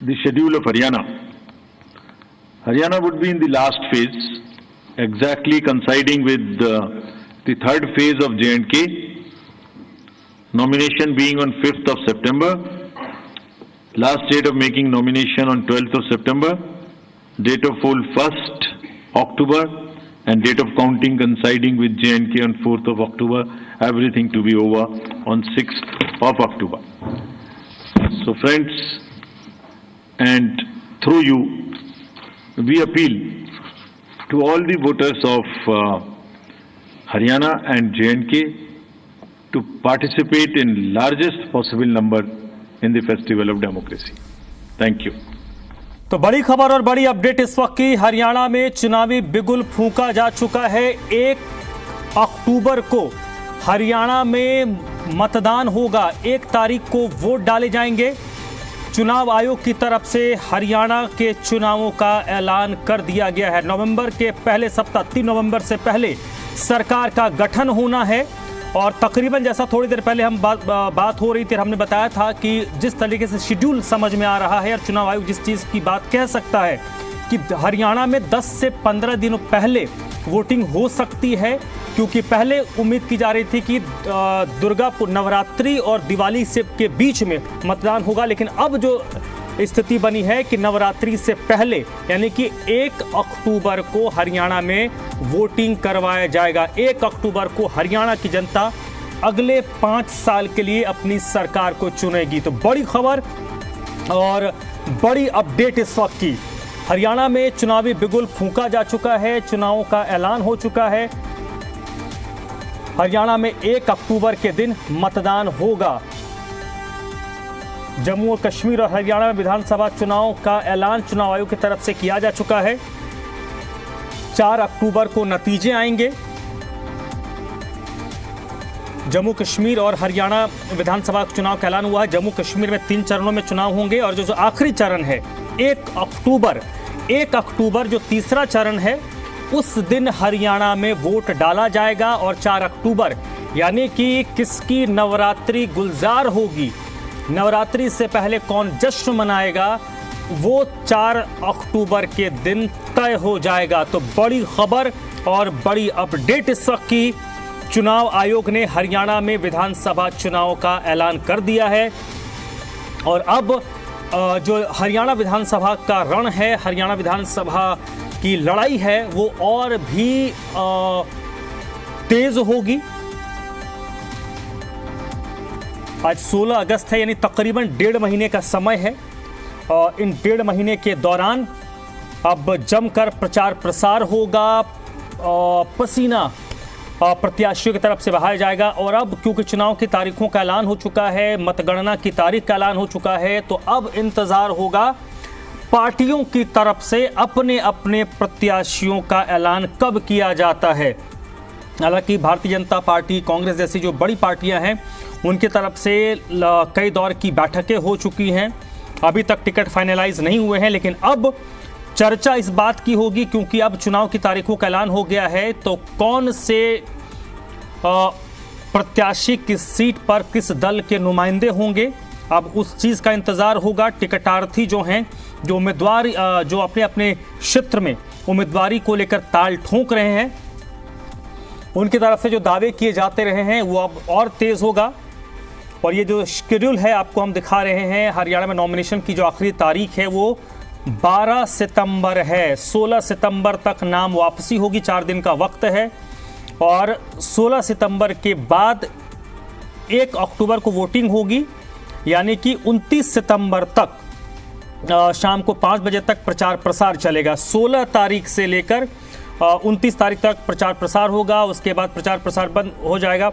the schedule of Haryana. Haryana would be in the last phase, exactly coinciding with the third phase of J&K, nomination being on 5th of September, last date of making nomination on 12th of September, date of poll 1st October, and date of counting coinciding with J&K on 4th of October, everything to be over on 6th of October. So friends, and through you, we appeal to all the voters of Haryana and J&K to participate in largest possible number in the festival of democracy. Thank you. तो बड़ी खबर और बड़ी update इस वक्त की, हरियाणा में चुनावी बिगुल फूंका जा चुका है। 1 अक्टूबर को हरियाणा में मतदान होगा, 1 तारीख को वोट डाले जाएंगे। चुनाव आयोग की तरफ से हरियाणा के चुनावों का ऐलान कर दिया गया है। नवंबर के पहले सप्ताह 3 नवंबर से पहले सरकार का गठन होना है और तकरीबन जैसा थोड़ी देर पहले हम बात हो रही थी, हमने बताया था कि जिस तरीके से शेड्यूल समझ में आ रहा है और चुनाव आयोग जिस चीज़ की बात कह सकता है कि हरियाणा में 10 से 15 दिनों पहले वोटिंग हो सकती है, क्योंकि पहले उम्मीद की जा रही थी कि दुर्गा नवरात्रि और दिवाली से के बीच में मतदान होगा, लेकिन अब जो स्थिति बनी है कि नवरात्रि से पहले यानी कि 1 अक्टूबर को हरियाणा में वोटिंग करवाया जाएगा। 1 अक्टूबर को हरियाणा की जनता अगले 5 साल के लिए अपनी सरकार को चुनेगी। तो बड़ी खबर और बड़ी अपडेट इस वक्त की, हरियाणा में चुनावी बिगुल फूंका जा चुका है, चुनावों का ऐलान हो चुका है। हरियाणा में 1 अक्टूबर के दिन मतदान होगा। जम्मू और कश्मीर और हरियाणा में विधानसभा चुनाव का ऐलान चुनाव आयोग की तरफ से किया जा चुका है। 4 अक्टूबर को नतीजे आएंगे। जम्मू कश्मीर और हरियाणा विधानसभा चुनाव का ऐलान हुआ है। जम्मू कश्मीर में 3 चरणों में चुनाव होंगे और जो आखिरी चरण है 1 अक्टूबर जो तीसरा चरण है उस दिन हरियाणा में वोट डाला जाएगा और 4 अक्टूबर यानी कि किसकी नवरात्रि गुलजार होगी, नवरात्रि से पहले कौन जश्न मनाएगा, वो 4 अक्टूबर के दिन तय हो जाएगा। तो बड़ी खबर और बड़ी अपडेट इस वक्त की, चुनाव आयोग ने हरियाणा में विधानसभा चुनाव का ऐलान कर दिया है और अब जो हरियाणा विधानसभा का रण है, हरियाणा विधानसभा की लड़ाई है, वो और भी तेज होगी। आज 16 अगस्त है, यानी तकरीबन 1.5 महीने का समय है और इन 1.5 महीने के दौरान अब जमकर प्रचार प्रसार होगा, पसीना प्रत्याशियों की तरफ से बहाया जाएगा। और अब क्योंकि चुनाव की तारीखों का ऐलान हो चुका है, मतगणना की तारीख का ऐलान हो चुका है, तो अब इंतजार होगा पार्टियों की तरफ से अपने अपने प्रत्याशियों का ऐलान कब किया जाता है। हालांकि भारतीय जनता पार्टी, कांग्रेस जैसी जो बड़ी पार्टियां हैं उनकी तरफ से कई दौर की बैठकें हो चुकी हैं, अभी तक टिकट फाइनलाइज नहीं हुए हैं, लेकिन अब चर्चा इस बात की होगी क्योंकि अब चुनाव की तारीखों का ऐलान हो गया है, तो कौन से प्रत्याशी किस सीट पर किस दल के नुमाइंदे होंगे, अब उस चीज़ का इंतज़ार होगा। टिकटार्थी जो हैं, जो उम्मीदवार जो अपने अपने क्षेत्र में उम्मीदवारी को लेकर ताल ठोंक रहे हैं, उनकी तरफ से जो दावे किए जाते रहे हैं वो अब और तेज़ होगा। और ये जो शेड्यूल है आपको हम दिखा रहे हैं, हरियाणा में नॉमिनेशन की जो आखिरी तारीख है वो 12 सितंबर है। 16 सितंबर तक नाम वापसी होगी, 4 दिन का वक्त है और 16 सितंबर के बाद 1 अक्टूबर को वोटिंग होगी, यानी कि 29 सितंबर तक शाम को 5 बजे तक प्रचार प्रसार चलेगा। 16 तारीख से लेकर 29 तारीख तक प्रचार प्रसार होगा, उसके बाद प्रचार प्रसार बंद हो जाएगा।